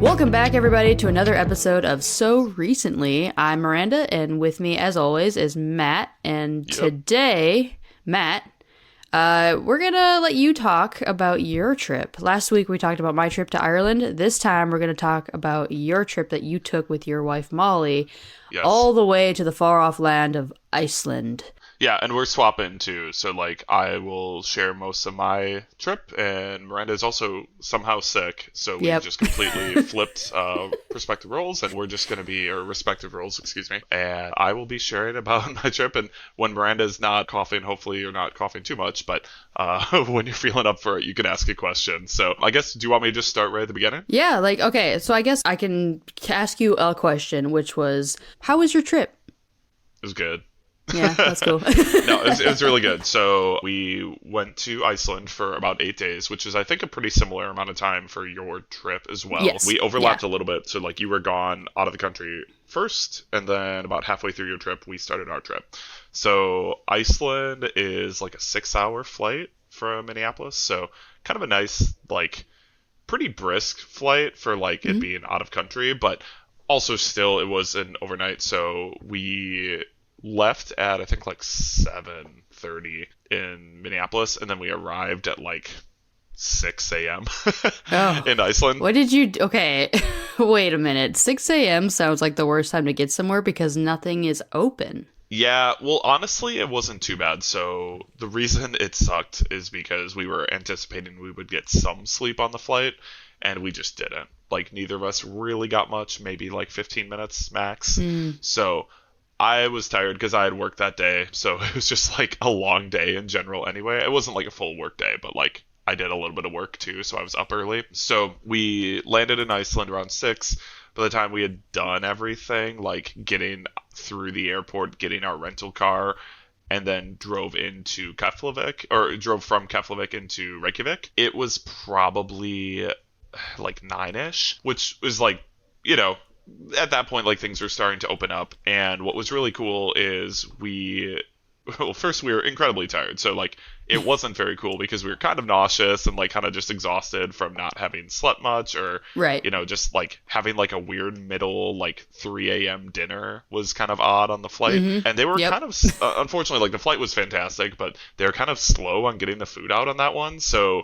Welcome back, everybody, to another episode of So Recently. I'm Miranda, and with me, as always, is Matt. And today, Matt, we're going to let you talk about your trip. Last week, we talked about my trip to Ireland. This time, we're going to talk about your trip that you took with your wife, Molly, all the way to the far-off land of Iceland. Yeah, and we're swapping too. So, like, I will share most of my trip, and Miranda's also somehow sick. So we just completely flipped perspective roles, and we're just going to be, or respective roles, excuse me. And I will be sharing about my trip. And when Miranda's not coughing, hopefully you're not coughing too much, but when you're feeling up for it, you can ask a question. So I guess, do you want me to just start right at the beginning? Yeah, okay. So I guess I can ask you a question, which was, how was your trip? It was good. Yeah, that's cool. No, it was really good. So we went to Iceland for about 8 days, which is, I think, a pretty similar amount of time for your trip as well. Yes. We overlapped a little bit. So, like, you were gone out of the country first, and then about halfway through your trip, we started our trip. So Iceland is like a 6-hour flight from Minneapolis. So kind of a nice, like, pretty brisk flight for, like, it being out of country. But also still, it was an overnight. So we left at, I think, like 7:30 in Minneapolis, and then we arrived at like 6 a.m. in Iceland. What did you... Okay, wait a minute. 6 a.m. sounds like the worst time to get somewhere because nothing is open. Yeah, well, honestly, it wasn't too bad. So the reason it sucked is because we were anticipating we would get some sleep on the flight, and we just didn't. Like, neither of us really got much, maybe like 15 minutes max. So I was tired because I had worked that day, so it was just like a long day in general anyway. It wasn't like a full work day, but like I did a little bit of work too, so I was up early. So we landed in Iceland around 6. By the time we had done everything, like getting through the airport, getting our rental car, and then drove into Keflavik, or drove from Keflavik into Reykjavik, it was probably like 9-ish, which was like, you know, at that point, like, things were starting to open up. And what was really cool is first, we were incredibly tired. So, like, it wasn't very cool because we were kind of nauseous and, like, kind of just exhausted from not having slept much, or, you know, just, like, having, like, a weird middle, like, 3 a.m. dinner was kind of odd on the flight. And they were kind of, unfortunately, like, the flight was fantastic, but they were kind of slow on getting the food out on that one. So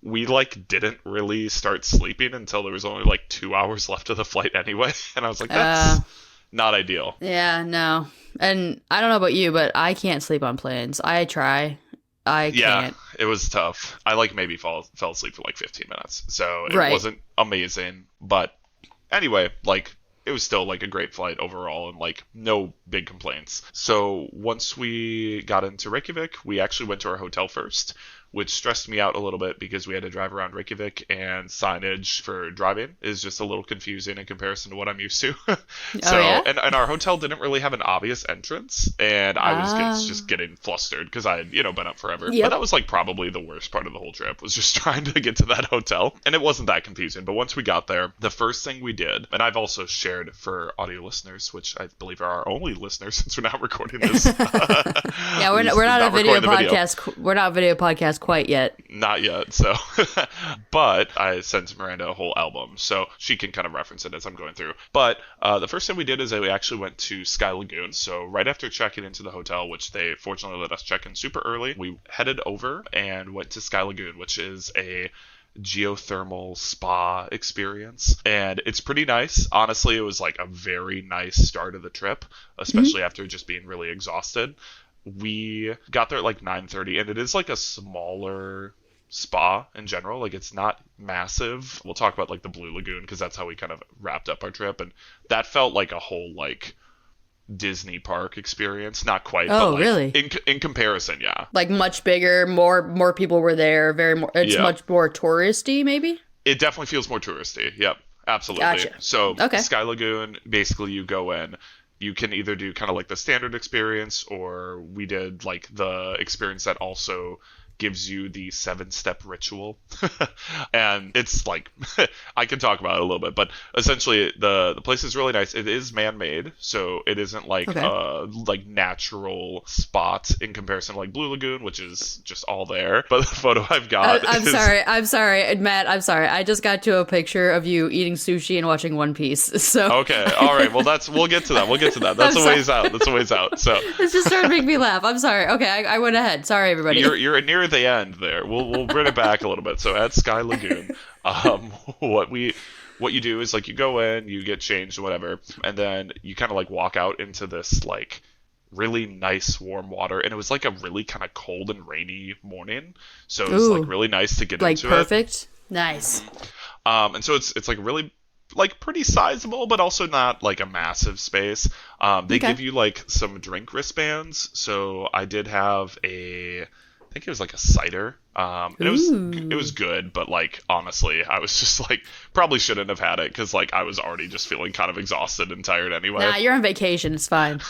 we, like, didn't really start sleeping until there was only, like, 2 hours left of the flight anyway. And I was like, that's not ideal. Yeah, no. And I don't know about you, but I can't sleep on planes. I try. I can't. Yeah, it was tough. I, like, maybe fell asleep for, like, 15 minutes. So it wasn't amazing. But anyway, like, it was still, like, a great flight overall, and, like, no big complaints. So once we got into Reykjavik, we actually went to our hotel first, which stressed me out a little bit because we had to drive around Reykjavik, and signage for driving is just a little confusing in comparison to what I'm used to. And our hotel didn't really have an obvious entrance, and I was just getting flustered because I had, you know, been up forever. But that was, like, probably the worst part of the whole trip, was just trying to get to that hotel. And it wasn't that confusing, but once we got there, the first thing we did, and I've also shared for audio listeners, which I believe are our only listeners since we're not recording this. Yeah, we're not a video podcast. We're not a video podcast quite yet. Not yet, so. But I sent Miranda a whole album, so she can kind of reference it as I'm going through. But the first thing we did is that we actually went to Sky Lagoon. So right after checking into the hotel, which they fortunately let us check in super early, we headed over and went to Sky Lagoon, which is a geothermal spa experience, and it's pretty nice. Honestly, it was like a very nice start of the trip, especially after just being really exhausted. We got there at like 9:30, and it is like a smaller spa in general. Like, it's not massive. We'll talk about like the Blue Lagoon because that's how we kind of wrapped up our trip, and that felt like a whole like Disney park experience. Not quite. Oh, but, like, really? In comparison, yeah. Like, much bigger, more people were there, it's much more touristy, maybe? It definitely feels more touristy. Yep, absolutely. Gotcha. So, Sky Lagoon, basically you go in, you can either do kind of like the standard experience, or we did like the experience that also gives you the 7-step ritual. And it's like, I can talk about it a little bit, but essentially the place is really nice. It is man-made, so it isn't like Okay. a like natural spot in comparison to like Blue Lagoon, which is just all there. But the photo I've got I'm is sorry. I'm sorry, Matt. I'm sorry. I just got to a picture of you eating sushi and watching One Piece. So okay. All right. Well, we'll get to that. We'll get to that. That's I'm a sorry. ways out. That's a ways out. So It's just started to make me laugh. I'm sorry. Okay, I went ahead. Sorry, everybody. you're near the end there. We'll bring it back a little bit. So at Sky Lagoon, um, what you do is like you go in, you get changed, whatever, and then you kind of like walk out into this like really nice warm water, and it was like a really kind of cold and rainy morning, so it was Ooh. like really nice to get Like into perfect. Nice. it. And so it's like really like pretty sizable, but also not like a massive space. They Okay. give you like some drink wristbands, so I did have I think it was like a cider. And it was good, but like honestly, I was just like probably shouldn't have had it because like I was already just feeling kind of exhausted and tired anyway. Nah, you're on vacation. It's fine.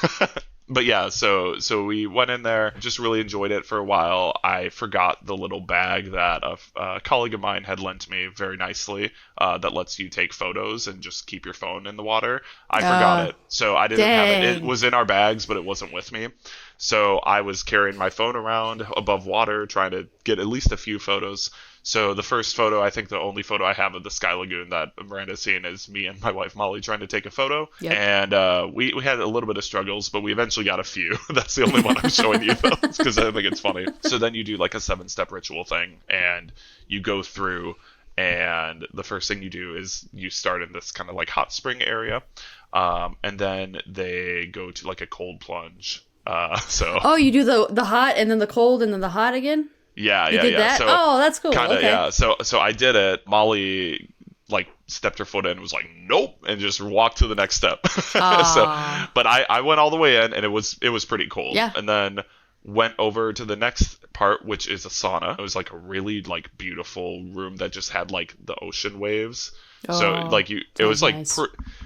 But yeah, so we went in there, just really enjoyed it for a while. I forgot the little bag that a colleague of mine had lent me very nicely, that lets you take photos and just keep your phone in the water. I forgot it, so I didn't have it. It Dang. was in our bags, but it wasn't with me. So I was carrying my phone around above water, trying to get at least a few photos. So the first photo, I think the only photo I have of the Sky Lagoon that Miranda's seen is me and my wife Molly trying to take a photo. Yep. And we had a little bit of struggles, but we eventually got a few. That's the only one I'm showing you, though, because I think it's funny. So then you do like a 7-step ritual thing, and you go through, and the first thing you do is you start in this kind of like hot spring area, and then they go to like a cold plunge. So Oh, you do the hot and then the cold and then the hot again? yeah, You yeah, did yeah. that? So Oh, that's cool. kind of Okay. yeah. So I did it. Molly like stepped her foot in and was like nope and just walked to the next step. So Aw. but I went all the way in, and it was pretty cold. Yeah. And then went over to the next part, which is a sauna. It was like a really like beautiful room that just had like the ocean waves. So Oh, like it was like nice.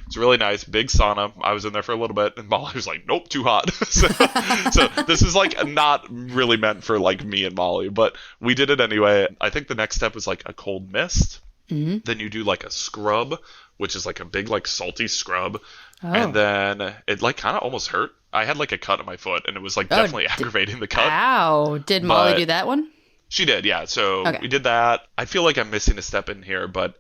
it's really nice, big sauna. I was in there for a little bit, and Molly was like, "Nope, too hot." So this is like not really meant for like me and Molly, but we did it anyway. I think the next step was like a cold mist. Mm-hmm. Then you do like a scrub, which is like a big like salty scrub, Oh. and then it like kind of almost hurt. I had like a cut on my foot, and it was like Oh, definitely aggravating the cut. Ow. Did Molly But do that one? she did, yeah. So Okay. we did that. I feel like I'm missing a step in here, but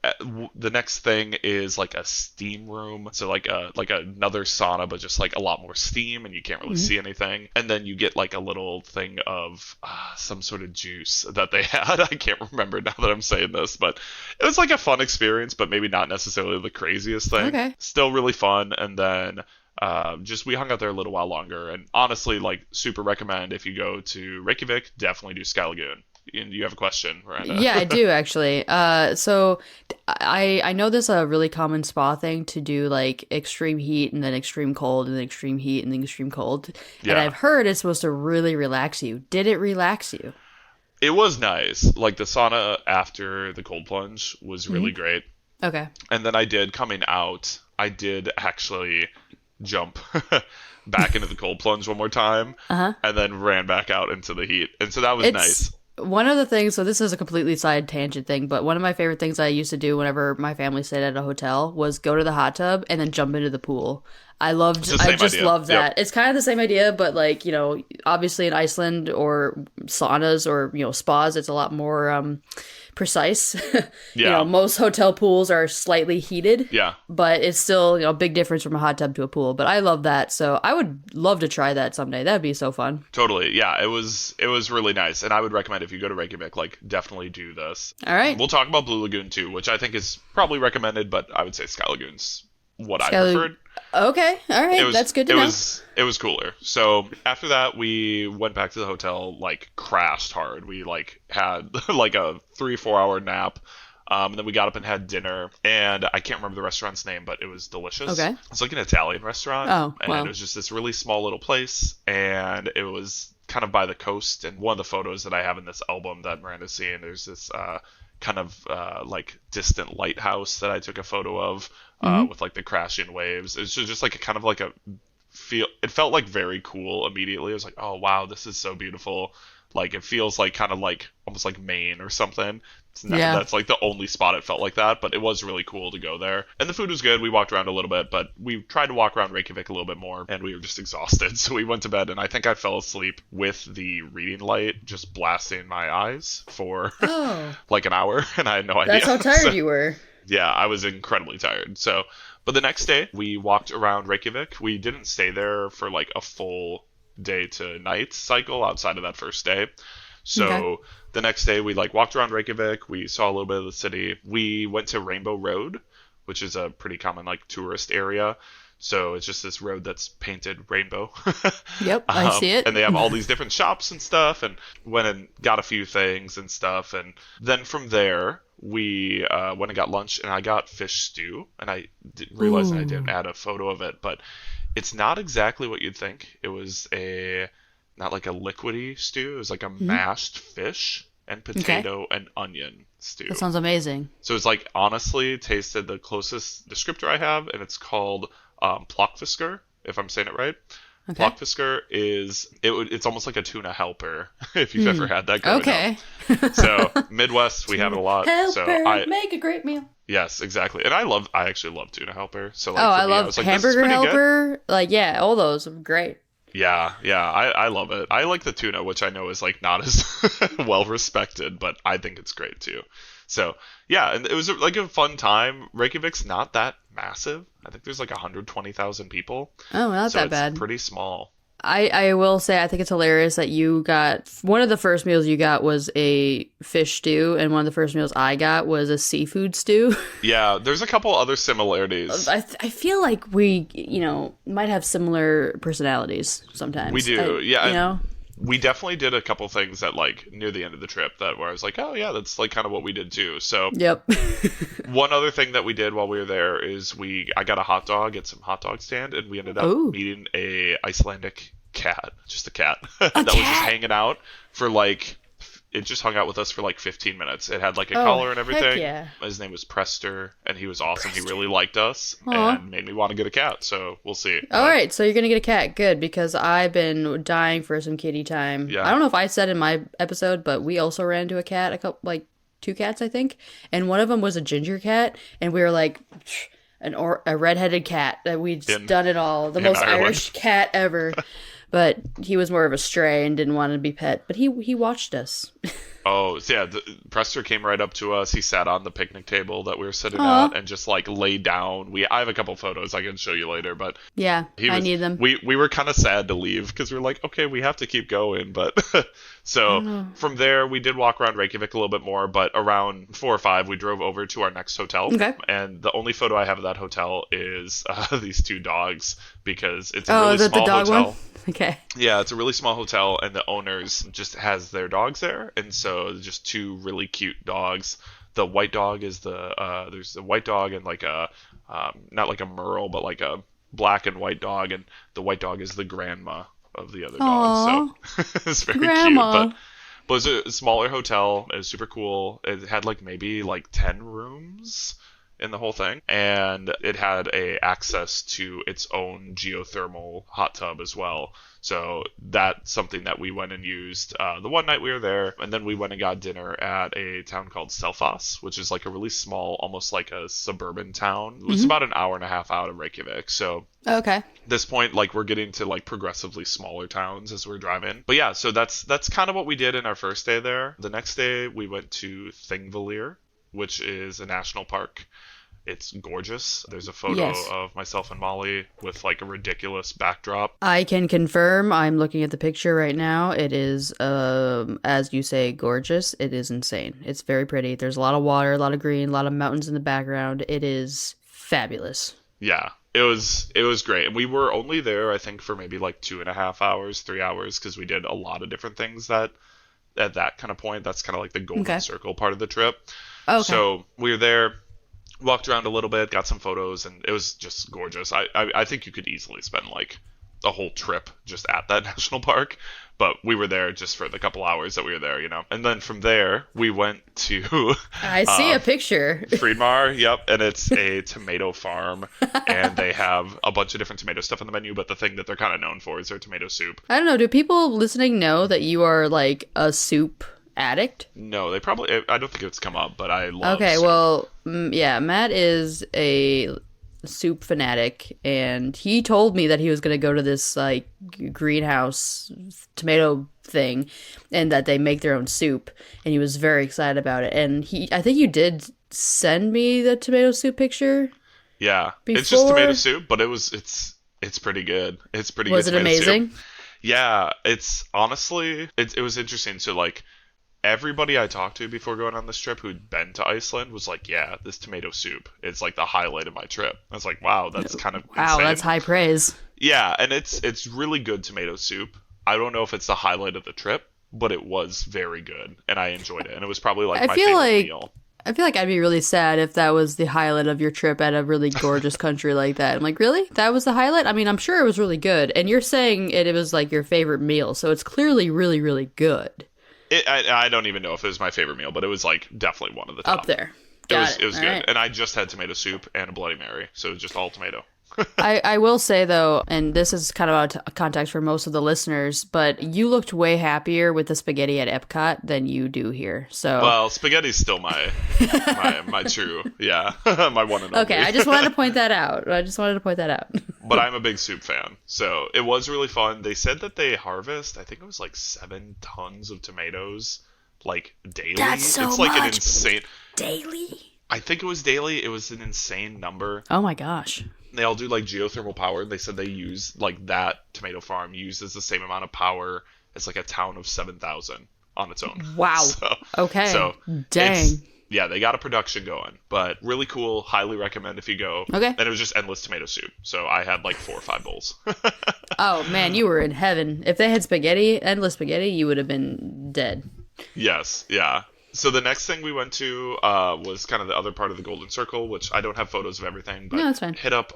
the next thing is like a steam room. So like another sauna, but just like a lot more steam, and you can't really see anything. And then you get like a little thing of some sort of juice that they had. I can't remember now that I'm saying this, but it was like a fun experience, but maybe not necessarily the craziest thing. Okay. Still really fun. And then just we hung out there a little while longer, and honestly, like super recommend if you go to Reykjavik, definitely do Sky Lagoon. And you have a question, Miranda? Yeah, I do actually. So I know there's a really common spa thing to do like extreme heat and then extreme cold and then extreme heat and then extreme cold. And Yeah. I've heard it's supposed to really relax you. Did it relax you? It was nice. Like the sauna after the cold plunge was really great. Okay. And then coming out, I did actually jump back into the cold plunge one more time, and then ran back out into the heat. And so that was nice. One of the things, so this is a completely side tangent thing, but one of my favorite things I used to do whenever my family stayed at a hotel was go to the hot tub and then jump into the pool. I It's the same just idea. loved that. Yep. It's kind of the same idea, but like, you know, obviously in Iceland or saunas or, you know, spas, it's a lot more precise. You Yeah. know, most hotel pools are slightly heated. Yeah. But it's still, you know, a big difference from a hot tub to a pool. But I love that. So I would love to try that someday. That'd be so fun. Totally. Yeah, it was really nice, and I would recommend if you go to Reykjavik, like definitely do this. All right. We'll talk about Blue Lagoon too, which I think is probably recommended, but I would say Sky Lagoon's what I Sky Lagoon. preferred. Okay. All right. That's good to know. It was cooler. So after that, we went back to the hotel, like crashed hard. We like had like a 3-4 hour nap. And then we got up and had dinner, and I can't remember the restaurant's name, but it was delicious. Okay. It's like an Italian restaurant. Oh, and wow. it was just this really small little place, and it was kind of by the coast. And one of the photos that I have in this album that Miranda's seeing, there's this kind of like distant lighthouse that I took a photo of with like the crashing waves. It's just like a kind of like a feel. It felt like very cool immediately. I was like, oh wow, this is so beautiful. Like it feels like kind of like almost like Maine or something. Yeah. That's like the only spot it felt like that, but it was really cool to go there. And the food was good. We walked around a little bit, but we tried to walk around Reykjavik a little bit more, and we were just exhausted. So we went to bed, and I think I fell asleep with the reading light just blasting my eyes for Oh, like an hour, and I had no idea. that's how tired So, you were. yeah, I was incredibly tired. So, but the next day we walked around Reykjavik. We didn't stay there for like a full day to night cycle outside of that first day. So Okay. the next day we like walked around Reykjavik. We saw a little bit of the city. We went to Rainbow Road, which is a pretty common like tourist area. So it's just this road that's painted rainbow. Yep, I see it. And they have all these different shops and stuff, and went and got a few things and stuff. And then from there, we went and got lunch, and I got fish stew. And I didn't realize I Ooh. didn't add a photo of it, but it's not exactly what you'd think. It was not like a liquidy stew. It was like a Mhm. mashed fish and Okay. potato and onion stew. That sounds amazing. So it's like honestly tasted the closest descriptor I have, and it's called Plockfisker, if I'm saying it right. Okay. Plockfisker it's almost like a tuna helper if you've ever Mm. had that growing Okay. up. So Midwest we have it a lot. So Helper, make a great meal. yes, exactly. And I actually love tuna helper. So like Oh, for I me, I love was like, this is hamburger pretty good. helper. Like, yeah, all those are great. Yeah, I love it. I like the tuna, which I know is like not as well respected, but I think it's great too. So yeah, and it was like a fun time. Reykjavik's not that massive. I think there's like 120,000 people, Oh, not so that it's bad. pretty small. I will say I think it's hilarious that you got one of the first meals you got was a fish stew, and one of the first meals I got was a seafood stew. Yeah, there's a couple other similarities. I feel like we, might have similar personalities sometimes. We do, yeah. You know? We definitely did a couple things that like near the end of the trip that where I was like, oh yeah, that's like kind of what we did too. So Yep. one other thing that we did while we were there is I got a hot dog at some hot dog stand, and we ended up Ooh. meeting a Icelandic cat, just a cat A that was just cat? hanging out for like it just hung out with us for like 15 minutes. It had like a Oh, collar and heck everything. yeah. His name was Prester, and he was awesome. He Prester. really liked us Aw. and made me want to get a cat. So we'll see. All right, so you're gonna get a cat. Good, because I've been dying for some kitty time. Yeah. I don't know if I said in my episode, but we also ran into a cat, a couple, like two cats, I think, and one of them was a ginger cat, and we were like, a redheaded cat that we'd done it all, the in most Ireland. Irish cat ever. But he was more of a stray and didn't want to be pet. But he watched us. Oh, so yeah, Prester came right up to us. He sat on the picnic table that we were sitting Aw. at and just like laid down. I have a couple photos I can show you later, but Yeah, he I was, need them. we were kind of sad to leave because we were like, okay, we have to keep going, but so from there we did walk around Reykjavik a little bit more, but around 4 or 5 we drove over to our next hotel. Okay. And the only photo I have of that hotel is these two dogs because it's a Oh, really is it the small dog hotel. one? Okay. Yeah, it's a really small hotel, and the owners just has their dogs there, and so just two really cute dogs. The white dog is there's a white dog and like a not like a merle, but like a black and white dog, and the white dog is the grandma of the other dog. So it's very Grandma. cute. But it was a smaller hotel. It was super cool. It had like maybe like 10 rooms in the whole thing, and it had a access to its own geothermal hot tub as well. So that's something that we went and used the one night we were there, and then we went and got dinner at a town called Selfoss, which is like a really small, almost like a suburban town. It was about an hour and a half out of Reykjavik. So Okay. at this point, like we're getting to like progressively smaller towns as we're driving. But yeah, so that's kind of what we did in our first day there. The next day we went to Thingvellir, which is a national park. It's gorgeous. There's a photo Yes. of myself and Molly with like a ridiculous backdrop. I can confirm. I'm looking at the picture right now. It is, as you say, gorgeous. It is insane. It's very pretty. There's a lot of water, a lot of green, a lot of mountains in the background. It is fabulous. Yeah, it was great. And we were only there, I think, for maybe like 2.5 hours, 3 hours, because we did a lot of different things that at that kind of point. That's kind of like the golden Okay. circle part of the trip. Okay. So we were there, walked around a little bit, got some photos, and it was just gorgeous. I think you could easily spend like a whole trip just at that national park. But we were there just for the couple hours that we were there, And then from there, we went to I see a picture. Friedmar, yep, and it's a tomato farm, and they have a bunch of different tomato stuff on the menu, but the thing that they're kind of known for is their tomato soup. I don't know, do people listening know that you are like a soup addict? No, they probably, I don't think it's come up, but I love Okay, soup. well, yeah, Matt is a soup fanatic, and he told me that he was going to go to this like greenhouse tomato thing and that they make their own soup, and he was very excited about it. And I think you did send me the tomato soup picture. Yeah, before. It's just tomato soup, but it's pretty good. It's pretty was good. Was it amazing? Soup. Yeah, it's honestly it was interesting. So like everybody I talked to before going on this trip who'd been to Iceland was like, yeah, this tomato soup is like the highlight of my trip. I was like, wow, that's kind of insane. That's high praise. Yeah, and it's really good tomato soup. I don't know if it's the highlight of the trip, but it was very good, and I enjoyed it. And it was probably like my favorite meal. I feel like I'd be really sad if that was the highlight of your trip at a really gorgeous country like that. I'm like, really? That was the highlight? I mean, I'm sure it was really good. And you're saying it was like your favorite meal, so it's clearly really, really good. I don't even know if it was my favorite meal, but it was like definitely one of the top. Up there. It was good. Right. And I just had tomato soup and a Bloody Mary, so it was just all tomato. I will say, though, and this is kind of out of context for most of the listeners, but you looked way happier with the spaghetti at Epcot than you do here. So, well, spaghetti's still my true, my one and only. Okay, I just wanted to point that out. But I'm a big soup fan, so it was really fun. They said that they harvest, I think it was like 7 tons of tomatoes, like daily. That's so it's like much. An insane Daily? I think it was daily. It was an insane number. Oh my gosh. They all do like geothermal power. They said they use like that tomato farm uses the same amount of power as like a town of 7,000 on its own. Wow. Okay. So dang. Yeah, they got a production going, but really cool. Highly recommend if you go. Okay. And it was just endless tomato soup. So I had like 4 or 5 bowls. Oh man, you were in heaven. If they had spaghetti, endless spaghetti, you would have been dead. Yes. Yeah. So the next thing we went to was kind of the other part of the Golden Circle, which I don't have photos of everything, but no, that's fine. Hit up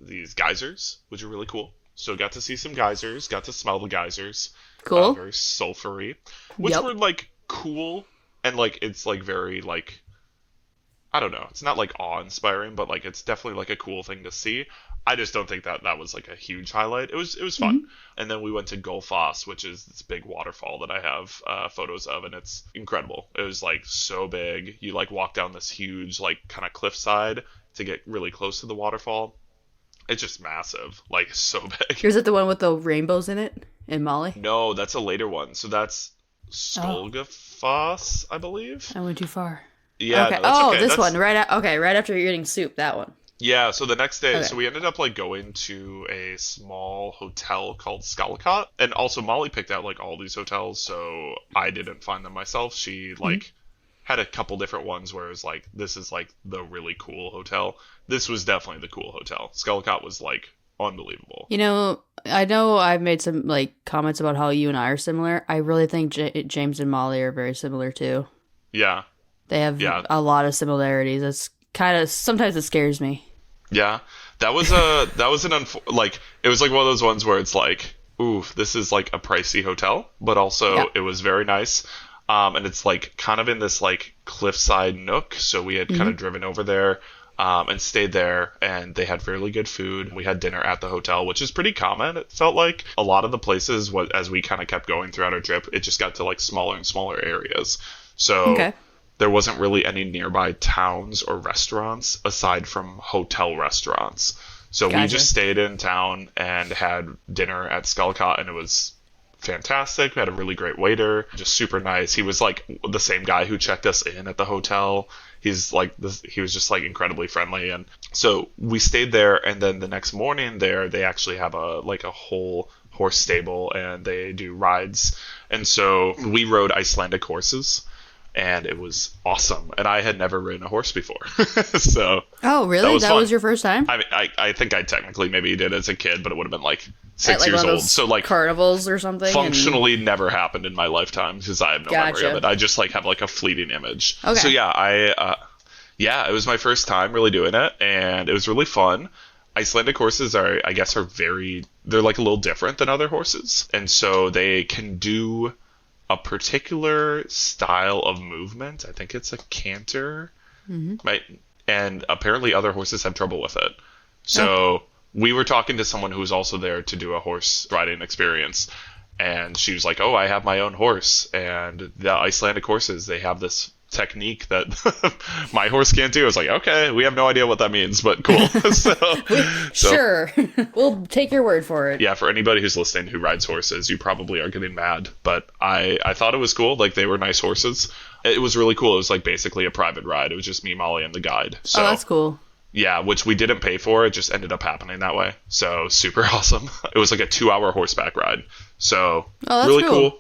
these geysers, which are really cool. So got to see some geysers, got to smell the geysers. Cool. Very sulfury, which were like cool, and like it's like very like, I don't know, it's not like awe-inspiring, but like it's definitely like a cool thing to see. I just don't think that was like a huge highlight. It was fun. Mm-hmm. And then we went to Gullfoss, which is this big waterfall that I have photos of, and it's incredible. It was like so big. You like walk down this huge like kind of cliffside to get really close to the waterfall. It's just massive, like so big. Is it the one with the rainbows in it in Mali? No, that's a later one. So that's Skogfoss, I believe. I went too far. Yeah. Okay. No, this one right after you're eating soup. That one. Yeah, so the next day, so we ended up like going to a small hotel called Skalakot, and also Molly picked out like all these hotels, so I didn't find them myself. She like had a couple different ones where it was like, this is like the really cool hotel. This was definitely the cool hotel. Skalakot was like unbelievable. You know, I know I've made some like comments about how you and I are similar. I really think James and Molly are very similar too. Yeah. They have a lot of similarities. It's kind of, sometimes it scares me. Yeah, it was like one of those ones where it's like, ooh, this is like a pricey hotel, but also it was very nice. And it's like kind of in this like cliffside nook. So we had kind of driven over there and stayed there, and they had fairly good food. We had dinner at the hotel, which is pretty common. It felt like a lot of the places, as we kind of kept going throughout our trip, it just got to like smaller and smaller areas. So there wasn't really any nearby towns or restaurants aside from hotel restaurants. So we just stayed in town and had dinner at Skalakot, and it was fantastic. We had a really great waiter, just super nice. He was like the same guy who checked us in at the hotel. He's like he was just like incredibly friendly. And so we stayed there, and then the next morning there they actually have a whole horse stable, and they do rides. And so we rode Icelandic horses, and it was awesome. And I had never ridden a horse before. So oh, really? That was your first time? I mean, I think I technically maybe did as a kid, but it would have been like 6 like years one of old. those So like carnivals or something. Functionally never happened in my lifetime because I have no memory of it. I just like have like a fleeting image. Okay. So yeah, it was my first time really doing it, and it was really fun. Icelandic horses are, I guess, they're like a little different than other horses. And so they can do a particular style of movement. I think it's a canter, right? And apparently other horses have trouble with it. So we were talking to someone who was also there to do a horse riding experience. And she was like, oh, I have my own horse. And the Icelandic horses, they have this technique that my horse can't do. I was like, okay, we have no idea what that means, but cool. Sure. We'll take your word for it. Yeah, for anybody who's listening who rides horses, you probably are getting mad. But I thought it was cool. Like, they were nice horses. It was really cool. It was like basically a private ride. It was just me, Molly, and the guide. So, oh, that's cool. Yeah, which we didn't pay for. It just ended up happening that way. So super awesome. It was like a 2-hour horseback ride. So really cool.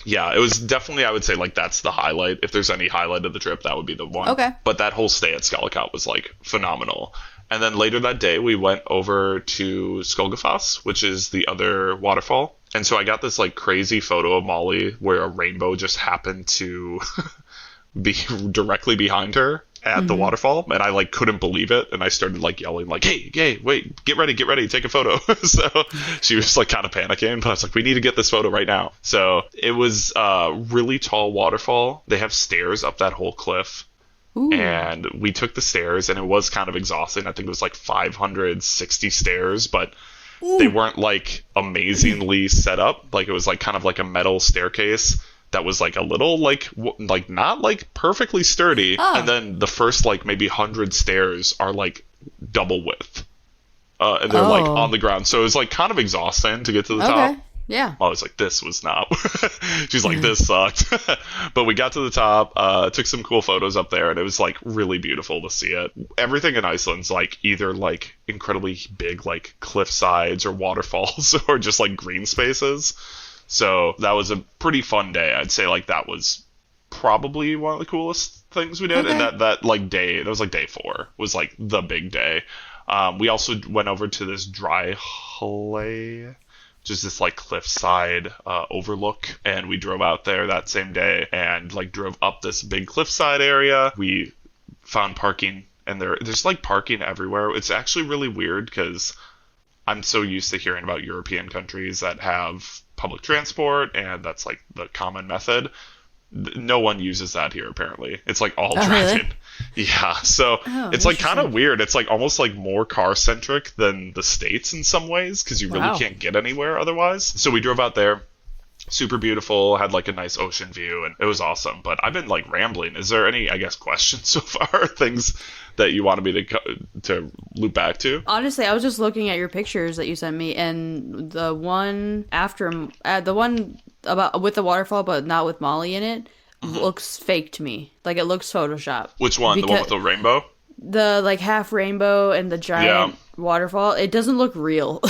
Yeah, it was definitely, I would say, like, that's the highlight. If there's any highlight of the trip, that would be the one. Okay. But that whole stay at Skellicote was, like, phenomenal. And then later that day, we went over to Skogafoss, which is the other waterfall. And so I got this, like, crazy photo of Molly where a rainbow just happened to be directly behind her at the waterfall, and I like couldn't believe it, and I started like yelling like, hey, wait, get ready, take a photo. So she was like kind of panicking, but I was like, we need to get this photo right now. So it was a really tall waterfall. They have stairs up that whole cliff. Ooh. And we took the stairs, and it was kind of exhausting. I think it was like 560 stairs, but they weren't like amazingly set up. Like, it was like kind of like a metal staircase that was like a little like not like perfectly sturdy. And then the first like maybe 100 stairs are like double width, and they're like on the ground, so it was like kind of exhausting to get to the top. Yeah, I was like, this was not. She's like, this sucked. But we got to the top, took some cool photos up there, and it was like really beautiful to see it. Everything in Iceland's like either like incredibly big like cliff sides or waterfalls or just like green spaces. So that was a pretty fun day. I'd say like that was probably one of the coolest things we did. Okay. And that like day, that was like day 4, was like the big day. We also went over to this dry Halley, which is this like cliffside overlook, and we drove out there that same day and like drove up this big cliffside area. We found parking, and there's like parking everywhere. It's actually really weird because I'm so used to hearing about European countries that have public transport, and that's like the common method. No one uses that here, apparently. It's like all driving. Really? Yeah, so it's like kind of weird. It's like almost like more car centric than the States in some ways, because you really can't get anywhere otherwise. So we drove out there. Super beautiful, had like a nice ocean view, and it was awesome. But I've been like rambling. Is there any, I guess, questions so far? Things that you wanted me to loop back to? Honestly, I was just looking at your pictures that you sent me, and the one after the one about with the waterfall, but not with Molly in it, looks fake to me. Like, it looks Photoshop. Which one? The one with the rainbow? The like half rainbow and the giant waterfall. It doesn't look real.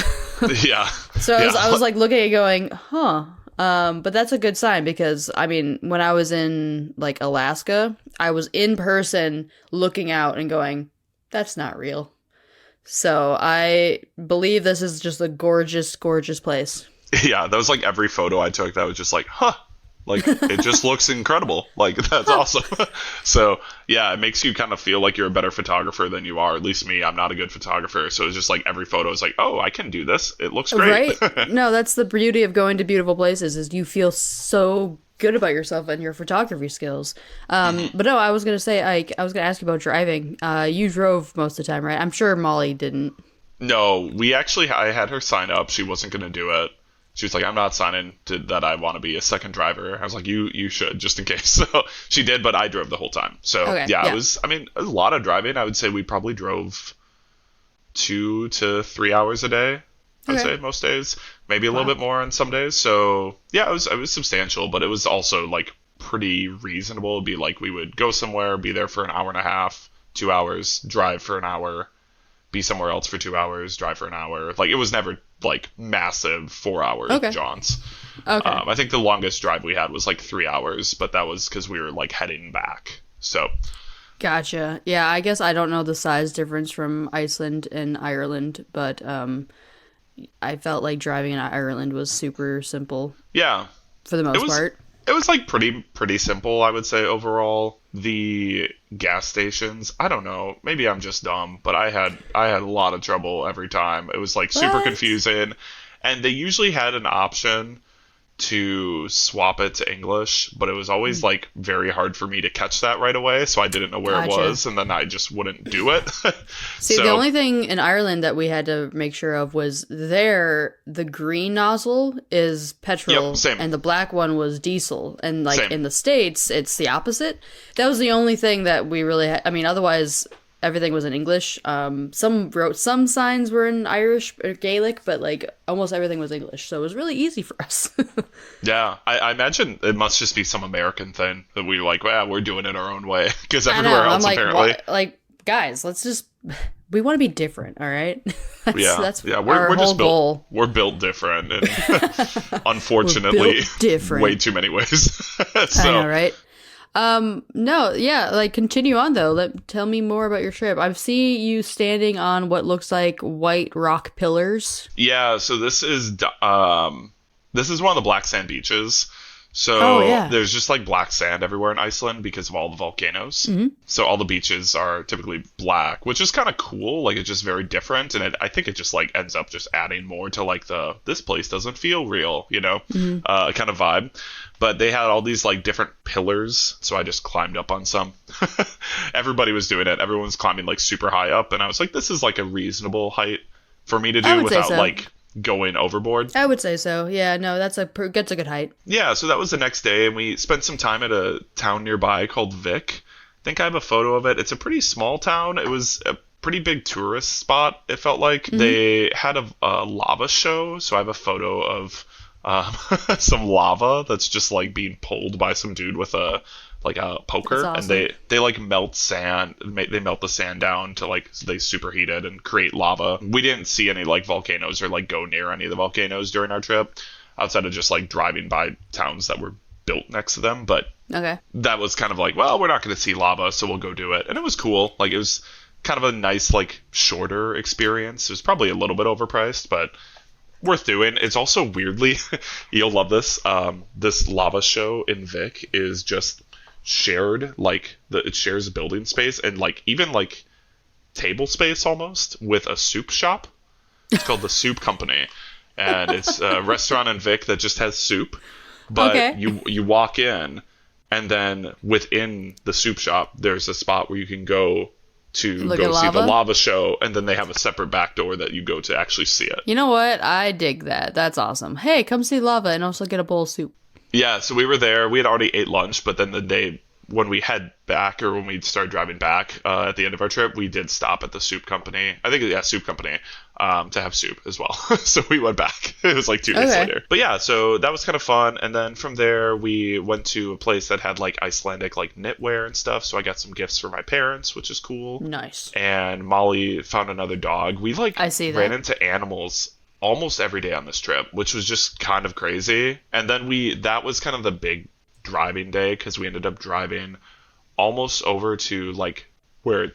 Yeah. So I was like looking at it going, huh. But that's a good sign, because I mean, when I was in like Alaska, I was in person looking out and going, that's not real. So I believe this is just a gorgeous, gorgeous place. Yeah, that was like every photo I took that was just like, huh, like it just looks incredible. Like, that's awesome. So yeah, it makes you kind of feel like you're a better photographer than you are. At least me, I'm not a good photographer. So it's just like every photo is like, oh, I can do this. It looks great. Right? No, that's the beauty of going to beautiful places, is you feel so good about yourself and your photography skills. But no, I was going to say, I was going to ask you about driving. You drove most of the time, right? I'm sure Molly didn't. No, I had her sign up. She wasn't going to do it. She was like, I'm not signing to that. I want to be a second driver. I was like, you should, just in case. So she did, but I drove the whole time. So it was, I mean, a lot of driving. I would say we probably drove 2 to 3 hours a day. I would say most days, maybe a little bit more on some days. So yeah, it was substantial, but it was also like pretty reasonable. It'd be like we would go somewhere, be there for an hour and a half, 2 hours, drive for an hour, be somewhere else for 2 hours, drive for an hour. Like, it was never like massive 4-hour jaunts. I think the longest drive we had was like 3 hours, but that was because we were like heading back. So gotcha. Yeah, I guess I don't know the size difference from Iceland and Ireland, but I felt like driving in Ireland was super simple. Yeah, for the most part. It was like pretty simple, I would say overall. The gas stations, I don't know, maybe I'm just dumb, but I had a lot of trouble every time. It was like super What? confusing, and they usually had an option to swap it to English, but it was always like very hard for me to catch that right away, so I didn't know where it Gotcha. was, and then I just wouldn't do it. See, the So, only thing in Ireland that we had to make sure of was the green nozzle is yep, petrol same, and the black one was diesel. And like same. in the States, it's the opposite. That was the only thing that we really had. I mean, otherwise everything was in English. Some signs were in Irish or Gaelic, but like almost everything was English. So it was really easy for us. Yeah, I imagine it must just be some American thing that we like, well, we're doing it our own way, because I know. everywhere I'm else like, apparently. like guys, let's just we want to be different, all right? That's Yeah, our we're whole just built. goal. We're built different, and We're unfortunately, built different. way too many ways. I So, know, right? No, yeah, like continue on though. Tell me more about your trip. I see you standing on what looks like white rock pillars. yeah, so this is one of the black sand beaches. Oh So yeah. there's just like black sand everywhere in Iceland because of all the volcanoes. Hmm. So all the beaches are typically black, which is kind of cool. Like it's just very different, and I think it just like ends up just adding more to like the this place doesn't feel real, kind of vibe. But they had all these like different pillars, so I just climbed up on some. Everybody was doing it. Everyone was climbing like super high up, and I was like, this is like a reasonable height for me to I do would say without so. like going overboard. I would say so. Yeah, no, that's a good height. Yeah, so that was the next day, and we spent some time at a town nearby called Vic. I think I have a photo of it. It's a pretty small town. It was a pretty big tourist spot, it felt like. They had a lava show, so I have a photo of some lava that's just like being pulled by some dude with a poker, That's and awesome. they like melt sand. They melt the sand down to like they superheat it and create lava. We didn't see any like volcanoes or like go near any of the volcanoes during our trip, outside of just like driving by towns that were built next to them. But Okay. that was kind of like, well, we're not going to see lava, so we'll go do it, and it was cool. Like it was kind of a nice like shorter experience. It was probably a little bit overpriced, but worth doing. It's also weirdly, you'll love this. This lava show in Vic is just shared, like it shares a building space and like even like table space almost with a soup shop. It's called the Soup Company, and it's a restaurant in Vic that just has soup. But Okay. you walk in, and then within the soup shop, there's a spot where you can go to Look go at see the lava? lava show, and then they have a separate back door that you go to actually see it. You know what? I dig that. That's awesome. Hey, come see lava and also get a bowl of soup. Yeah, so we were there. We had already ate lunch, but then the day when we head back, or when we started driving back at the end of our trip, we did stop at the soup company. I think, yeah, soup company, to have soup as well. So we went back. It was like 2 days Okay. later. But yeah, so that was kind of fun. And then from there, we went to a place that had like Icelandic like knitwear and stuff. So I got some gifts for my parents, which is cool. Nice. And Molly found another dog. We like I see that. ran into animals almost every day on this trip, which was just kind of crazy. And then that was kind of the big driving day, because we ended up driving almost over to like where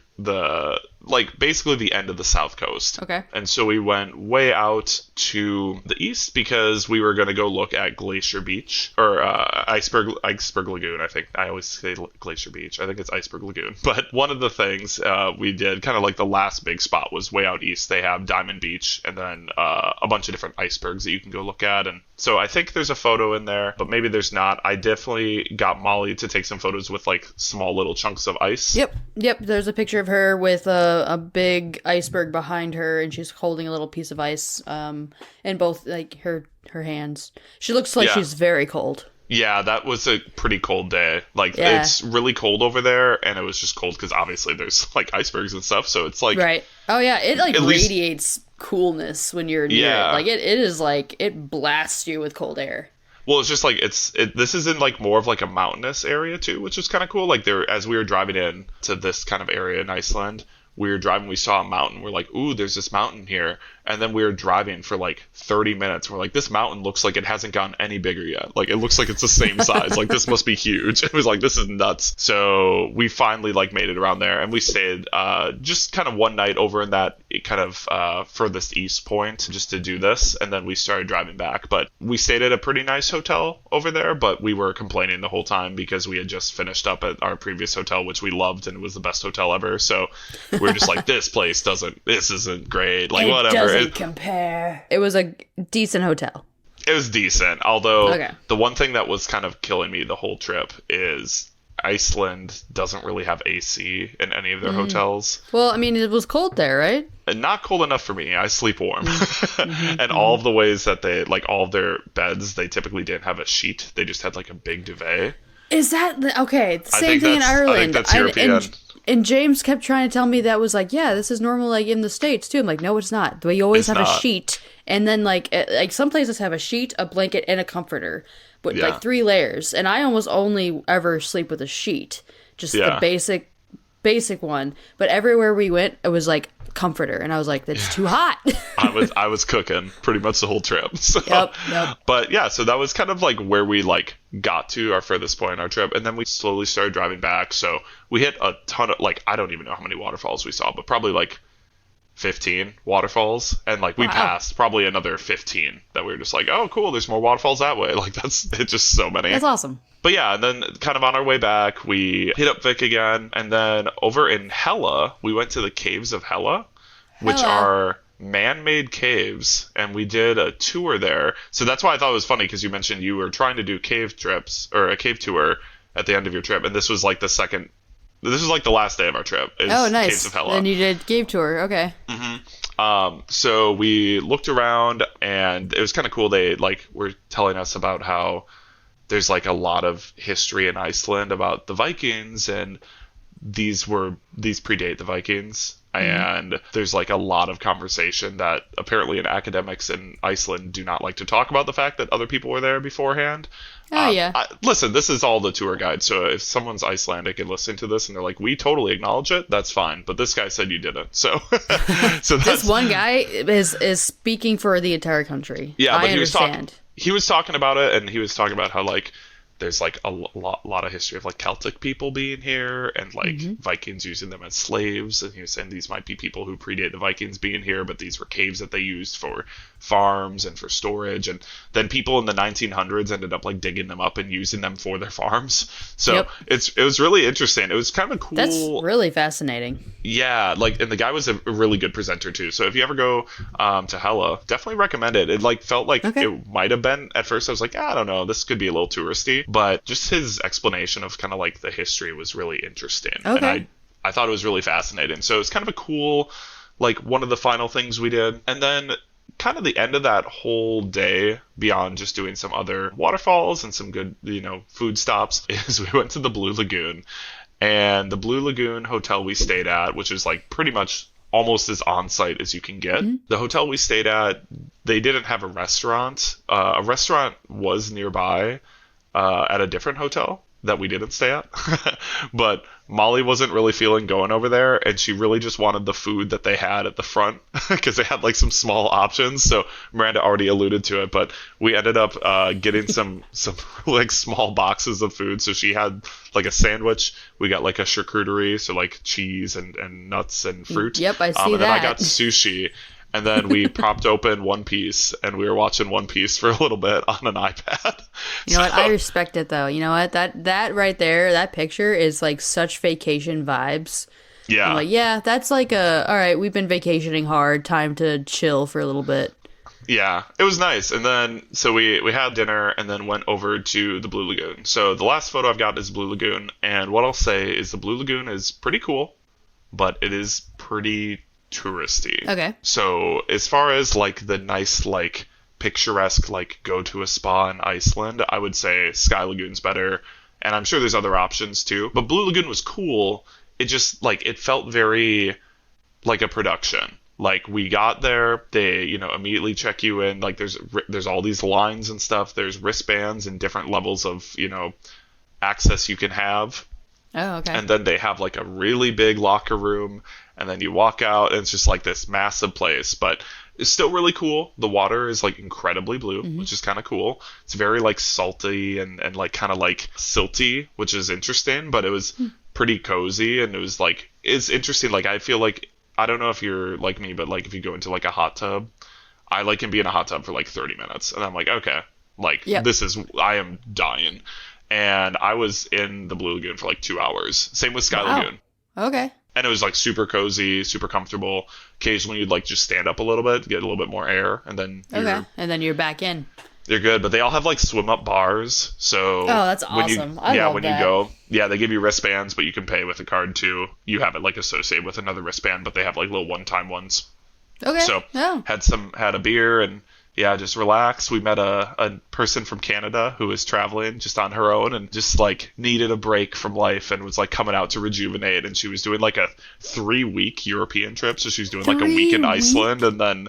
basically the end of the south coast. Okay. And so we went way out to the east because we were going to go look at Glacier Beach, or Iceberg Lagoon. I think I always say Glacier Beach. I think it's Iceberg Lagoon. But one of the things we did, kind of like the last big spot, was way out east. They have Diamond Beach, and then a bunch of different icebergs that you can go look at. And so I think there's a photo in there, but maybe there's not. I definitely got Molly to take some photos with like small little chunks of ice. Yep. There's a picture of her with a big iceberg behind her, and she's holding a little piece of ice in both like her hands. She looks like Yeah. she's very cold. Yeah, that was a pretty cold day. Like, Yeah. it's really cold over there, and it was just cold because obviously there's like icebergs and stuff. So it's like, Right. Oh yeah, it like At least- radiates coolness when you're near Yeah. it. Like it is like it blasts you with cold air. well, it's just like this is in like more of like a mountainous area too, which is kind of cool. Like as we were driving in to this kind of area in Iceland, we were driving, we saw a mountain. We're like, ooh, there's this mountain here. And then we were driving for like 30 minutes. We're like, this mountain looks like it hasn't gotten any bigger yet. Like, it looks like it's the same size. Like, this must be huge. It was like, this is nuts. So we finally like made it around there, and we stayed just kind of one night over in that kind of furthest east point just to do this. And then we started driving back. But we stayed at a pretty nice hotel over there, but we were complaining the whole time because we had just finished up at our previous hotel, which we loved, and it was the best hotel ever. So we were just like, this isn't great. Like, whatever. Doesn't compare. It was a decent hotel. It was decent, although Okay. the one thing that was kind of killing me the whole trip is Iceland doesn't really have AC in any of their hotels. Well, I mean, it was cold there, right? And not cold enough for me. I sleep warm. And all of the ways that they, like, all of their beds, they typically didn't have a sheet. They just had, like, a big duvet. Is that okay? Same thing in Ireland. I think that's European. And James kept trying to tell me that was like, yeah, this is normal like in the States too. I'm like, no, it's not. We always have a sheet, and then like some places have a sheet, a blanket, and a comforter, but like 3 layers. And I almost only ever sleep with a sheet, just the basic one. But everywhere we went, it was like comforter, and I was like, that's too hot. I was cooking pretty much the whole trip. So. Yep. But yeah, so that was kind of like where we like got to our furthest point in our trip, and then we slowly started driving back. So we hit a ton of, like, I don't even know how many waterfalls we saw, but probably like 15 waterfalls, and like we passed probably another 15 that we were just like, oh cool, there's more waterfalls that way. Like, it's just so many. That's awesome. But yeah, and then kind of on our way back, we hit up Vic again, and then over in Hella, we went to the caves of Hella, which are man-made caves, and we did a tour there. So that's why I thought it was funny, because you mentioned you were trying to do cave trips, or a cave tour at the end of your trip, and this was like the last day of our trip. Oh, nice. Caves of Hella. Then you did cave tour. Okay. So we looked around, and it was kind of cool. They like were telling us about how there's like a lot of history in Iceland about the Vikings, and these predate the Vikings. And there's like a lot of conversation that apparently in academics in Iceland do not like to talk about the fact that other people were there beforehand. Listen, this is all the tour guide, so if someone's Icelandic and listening to this and they're like, we totally acknowledge it, that's fine. But this guy said you didn't. So this one guy is speaking for the entire country. Yeah, but I understand. He was talking about it, and he was talking about how like there's like a lot of history of like Celtic people being here, and like Vikings using them as slaves. And he was saying these might be people who predate the Vikings being here, but these were caves that they used for farms and for storage. And then people in the 1900s ended up like digging them up and using them for their farms. So it was really interesting. It was kind of cool. That's really fascinating. Yeah, like, and the guy was a really good presenter too. So if you ever go to Hella, definitely recommend it. It like felt like it might have been at first. I was like, I don't know, this could be a little touristy, but just his explanation of kind of like the history was really interesting. Okay. And I thought it was really fascinating. So it's kind of a cool, like, one of the final things we did. And then kind of the end of that whole day, beyond just doing some other waterfalls and some good, food stops, is we went to the Blue Lagoon. And the Blue Lagoon hotel we stayed at, which is like pretty much almost as on-site as you can get. The hotel we stayed at, they didn't have a restaurant. A restaurant was nearby at a different hotel that we didn't stay at. But Molly wasn't really feeling going over there, and she really just wanted the food that they had at the front, because they had like some small options. So Miranda already alluded to it, but we ended up getting some like small boxes of food. So she had like a sandwich. We got like a charcuterie, so like cheese and nuts and fruit. Yep, I see and that. then I got sushi. And then we propped open One Piece, and we were watching One Piece for a little bit on an iPad. You know what? I respect it, though. You know what? That right there, that picture is like such vacation vibes. Yeah. I'm like, yeah, that's like all right, we've been vacationing hard, time to chill for a little bit. Yeah, it was nice. And then, so we had dinner and then went over to the Blue Lagoon. So the last photo I've got is Blue Lagoon. And what I'll say is the Blue Lagoon is pretty cool, but it is pretty touristy. Okay. So as far as like the nice, like picturesque, like go to a spa in Iceland, I would say Sky Lagoon's better. And I'm sure there's other options too. But Blue Lagoon was cool. It just like, it felt very like a production. Like we got there, they, immediately check you in. Like there's all these lines and stuff. There's wristbands and different levels of, access you can have. Oh, okay. And then they have like a really big locker room, and then you walk out and it's just like this massive place, but it's still really cool. The water is like incredibly blue, which is kind of cool. It's very like salty and like kind of like silty, which is interesting, but it was pretty cozy, and it was like, it's interesting. Like, I feel like, I don't know if you're like me, but like if you go into like a hot tub, I like can be in a hot tub for like 30 minutes and I'm like, okay, like Yep. I am dying. And I was in the Blue Lagoon for like 2 hours. Same with Sky Wow. Lagoon. Okay. And it was like super cozy, super comfortable. Occasionally you'd like just stand up a little bit, get a little bit more air, and then Okay. And then you're back in. you're good. But they all have like swim up bars. So Oh, that's when you, awesome. I love when that. you go, yeah, they give you wristbands, but you can pay with a card too. You have it like associated with another wristband, but they have like little one-time ones. Okay. So Oh. had a beer and yeah, just relaxed. We met a person from Canada who was traveling just on her own and just like needed a break from life and was like coming out to rejuvenate. And she was doing like a 3-week European trip. So she was doing like a week in 3 Iceland and then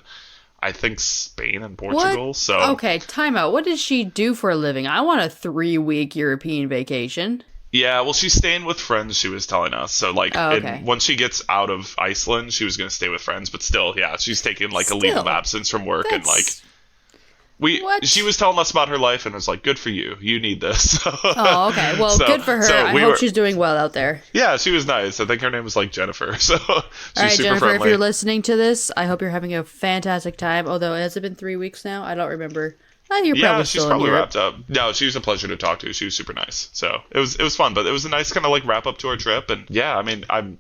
I think Spain and Portugal. What? So Okay, time out. What does she do for a living? I want a 3-week European vacation. yeah, well, she's staying with friends, she was telling us. So, like, Oh, okay. once she gets out of Iceland, she was going to stay with friends. But still, yeah, she's taking, like, a leave of Still, absence from work. And, like, That's... What? she was telling us about her life and was like, good for you. You need this. Oh, okay. Well, So- good for her. so I we hope were- she's doing well out there. Yeah, she was nice. I think her name was, like, Jennifer. So, she's All right, super Jennifer, friendly. if you're listening to this, I hope you're having a fantastic time. Although, has it been 3 weeks now? I don't remember. You're Yeah, probably she's still probably in Europe. wrapped up. No, she was a pleasure to talk to. She was super nice. So it was fun, but it was a nice kind of like wrap up to our trip. And yeah, I mean, I'm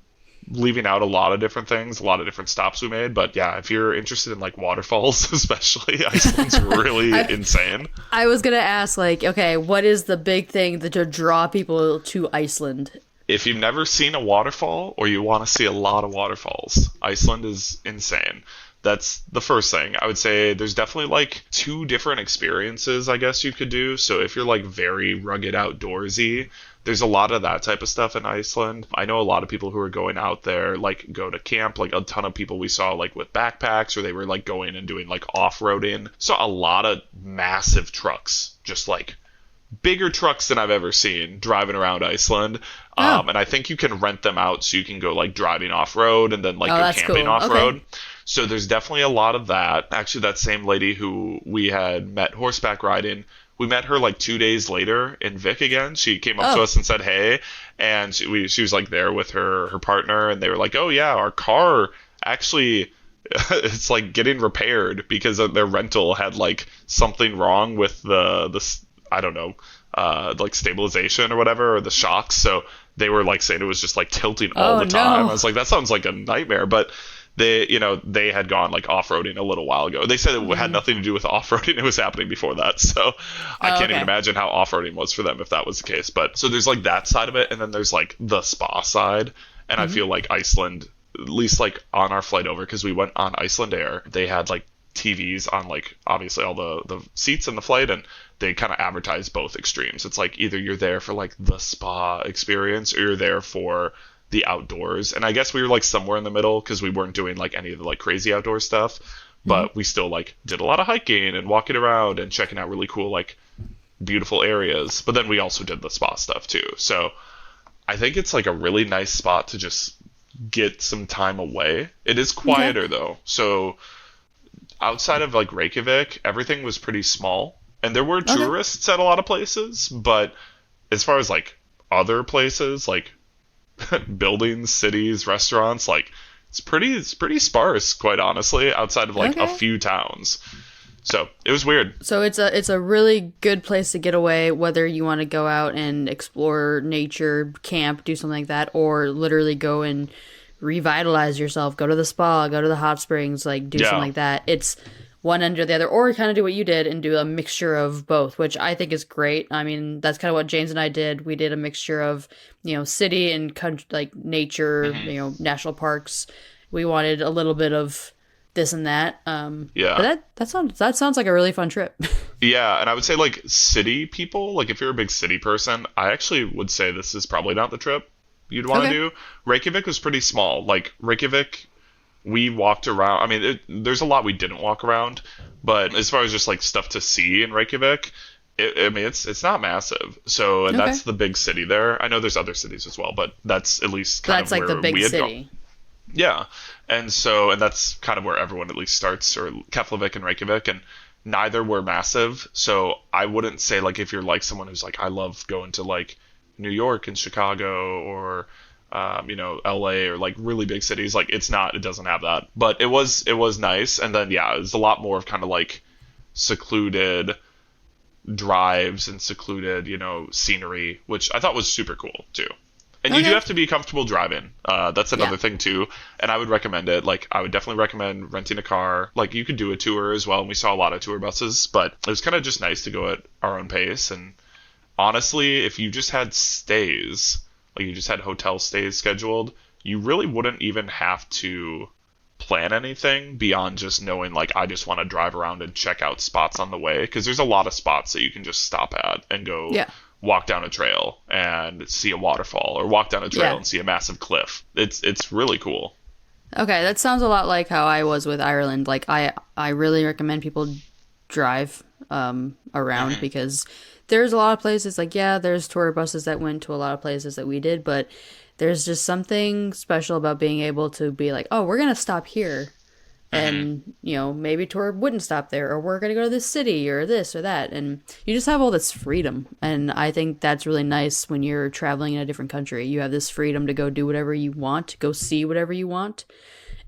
leaving out a lot of different things, a lot of different stops we made. But yeah, if you're interested in like waterfalls, especially, Iceland's really insane. I was gonna ask, like, okay, what is the big thing to draw people to Iceland? If you've never seen a waterfall or you want to see a lot of waterfalls, Iceland is insane. That's the first thing. I would say there's definitely like 2 different experiences I guess you could do. So if you're like very rugged outdoorsy, there's a lot of that type of stuff in Iceland. I know a lot of people who are going out there like go to camp, like a ton of people we saw like with backpacks or they were like going and doing like off-roading. Saw a lot of massive trucks, just like bigger trucks than I've ever seen driving around Iceland. Oh. And I think you can rent them out so you can go like driving off road and then like Oh, go that's camping cool. off road. Okay. So there's definitely a lot of that. Actually, that same lady who we had met horseback riding, we met her like 2 days later in Vic again. She came up to Oh. us and said, hey, and she was like there with her partner and they were like, oh yeah, our car actually it's like getting repaired because their rental had like something wrong with the I don't know, like stabilization or whatever, or the shocks. So they were like saying it was just like tilting all Oh, the time. no. I was like, that sounds like a nightmare. But they had gone like off-roading a little while ago. They said it had nothing to do with off-roading. It was happening before that. So I can't okay. even imagine how off-roading was for them if that was the case. But so there's like that side of it. And then there's like the spa side. And I feel like Iceland, at least like on our flight over, because we went on Iceland Air, they had like TVs on like obviously all the seats in the flight, and they kind of advertise both extremes. It's like either you're there for like the spa experience or you're there for the outdoors. And I guess we were like somewhere in the middle because we weren't doing like any of the like crazy outdoor stuff, but we still like did a lot of hiking and walking around and checking out really cool like beautiful areas. But then we also did the spa stuff too. So I think it's like a really nice spot to just get some time away. It is quieter though. So outside of like Reykjavik, everything was pretty small. And there were tourists at a lot of places, but as far as like other places, like buildings, cities, restaurants, like it's pretty sparse, quite honestly, outside of like a few towns. So it was weird. So it's a really good place to get away, whether you want to go out and explore nature, camp, do something like that, or literally go and revitalize yourself, go to the spa, go to the hot springs, like do something like that. It's one end or the other, or kind of do what you did and do a mixture of both, which I think is great. I mean, that's kind of what James and I did. We did a mixture of, city and country, like nature, national parks. We wanted a little bit of this and that. But that sounds like a really fun trip. Yeah, and I would say like city people, like if you're a big city person, I actually would say this is probably not the trip you'd want to do. Reykjavik was pretty small. Like Reykjavik, we walked around. I mean, there's a lot we didn't walk around, but as far as just like stuff to see in Reykjavik, I mean, it's not massive. So, and Okay. that's the big city there. I know there's other cities as well, but that's at least So kind that's of like the where big we had gone. city. Yeah. And that's kind of where everyone at least starts, or Keflavik and Reykjavik, and neither were massive. So I wouldn't say like if you're like someone who's like, I love going to like New York and Chicago or LA or like really big cities, like it doesn't have that. But it was nice. And then yeah, it's a lot more of kind of like secluded drives and secluded, scenery, which I thought was super cool too. And you do Okay. have to be comfortable driving. That's another Yeah. thing too. And I would recommend it. Like, I would definitely recommend renting a car. Like, you could do a tour as well. And we saw a lot of tour buses, but it was kind of just nice to go at our own pace. And honestly, if you just had stays, like you just had hotel stays scheduled, you really wouldn't even have to plan anything beyond just knowing like I just want to drive around and check out spots on the way, because there's a lot of spots that you can just stop at and go Yeah. walk down a trail and see a waterfall, or walk down a trail Yeah. and see a massive cliff. It's really cool. Okay, that sounds a lot like how I was with Ireland. Like I really recommend people drive around because there's a lot of places like yeah, there's tour buses that went to a lot of places that we did, but there's just something special about being able to be like, "Oh, we're going to stop here." And, maybe a tour wouldn't stop there, or we're going to go to this city or this or that. And you just have all this freedom. And I think that's really nice when you're traveling in a different country. You have this freedom to go do whatever you want, go see whatever you want.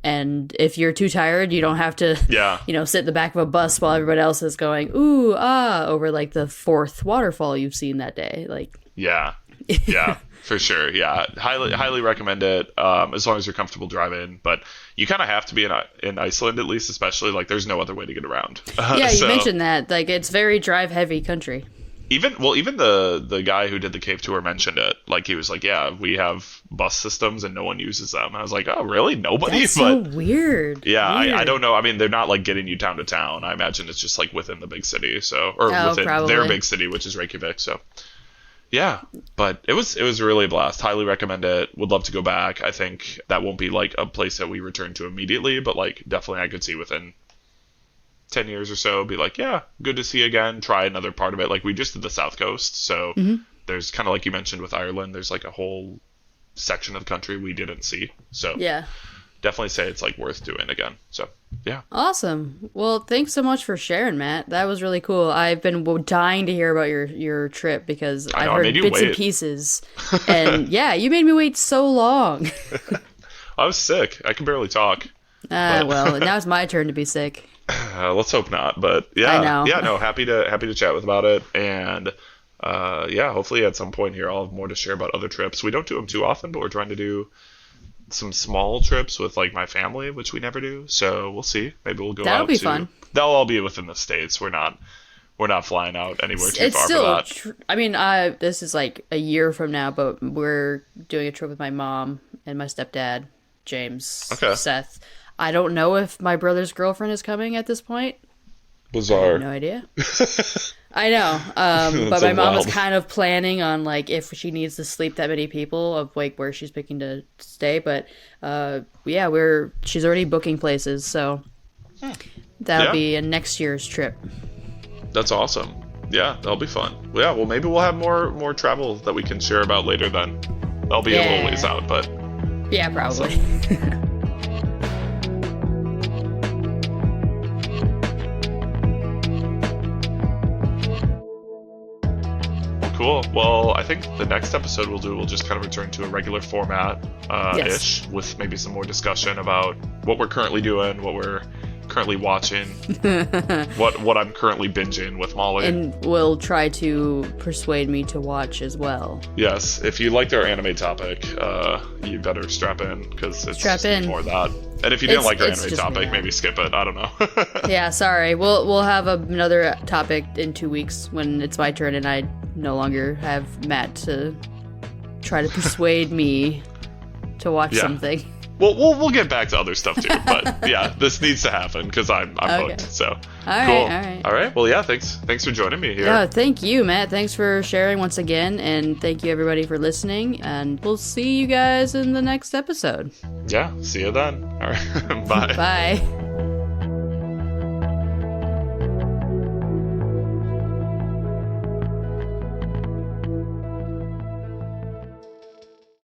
And if you're too tired, you don't have to, Yeah. sit in the back of a bus while everybody else is going, ooh, ah, over like the fourth waterfall you've seen that day. Like, Yeah. Yeah. For sure, yeah. Highly recommend it. As long as you're comfortable driving, but you kind of have to be in Iceland at least, especially like there's no other way to get around. yeah, you So mentioned that. Like, it's very drive heavy country. even the guy who did the cave tour mentioned it. Like, he was like, yeah, we have bus systems and no one uses them. I was like, oh really, nobody? That's so But weird. yeah, I Weird. don't know. I mean, they're not like getting you town to town. I imagine it's just like within the big city, so, or Oh, within their probably. big city, which is Reykjavik. So yeah, but it was really a blast. Highly recommend it. Would love to go back. I think that won't be like a place that we return to immediately, but like definitely I could see within 10 years or so be like, yeah, good to see again. Try another part of it. Like, we just did the South Coast, so there's kind of like you mentioned with Ireland, there's like a whole section of the country we didn't see. So Yeah. definitely say it's like worth doing again. So yeah. Awesome. Well, thanks so much for sharing, Matt. That was really cool. I've been dying to hear about your trip because I I've know, I heard made you bits and wait. pieces. And yeah, you made me wait so long. I was sick. I can barely talk. Well, now it's my turn to be sick. Let's hope not, but yeah, I know. yeah, no, happy to chat with about it, and yeah, hopefully at some point here I'll have more to share about other trips. We don't do them too often, but we're trying to do some small trips with like my family, which we never do. So we'll see. Maybe we'll go That'll out be to. fun. They'll all be within the states. We're not flying out anywhere too It's far for still, that. I mean, this is like a year from now, but we're doing a trip with my mom and my stepdad, James, Okay. Seth. I don't know if my brother's girlfriend is coming at this point. Bizarre. No idea. I know. But That's my mom was wild. kind of planning on like if she needs to sleep that many people of like where she's picking to stay. But yeah, she's already booking places, so that'll Yeah. be a next year's trip. That's awesome. Yeah, that'll be fun. Yeah, well, maybe we'll have more travel that we can share about later then. That'll be a little Yeah. ways out, but Yeah, probably. cool. Well, I think the next episode we'll just kind of return to a regular format Yes. ish, with maybe some more discussion about what we're currently doing, what we're currently watching, what I'm currently binging with Molly. And will try to persuade me to watch as well. Yes, if you liked our anime topic, you better strap in, because it's Strap just gonna be in. more of that. And if you didn't like our It's anime just topic, me. maybe skip it. I don't know. Yeah, sorry. We'll have another topic in 2 weeks when it's my turn and I no longer have Matt to try to persuade me to watch Yeah. something. We'll get back to other stuff too, but yeah, this needs to happen because I'm Okay. hooked. So All right, cool. all right. All right. Well, yeah. Thanks for joining me here. Yeah, thank you, Matt. Thanks for sharing once again, and thank you everybody for listening. And we'll see you guys in the next episode. Yeah. See you then. All right. Bye. Bye.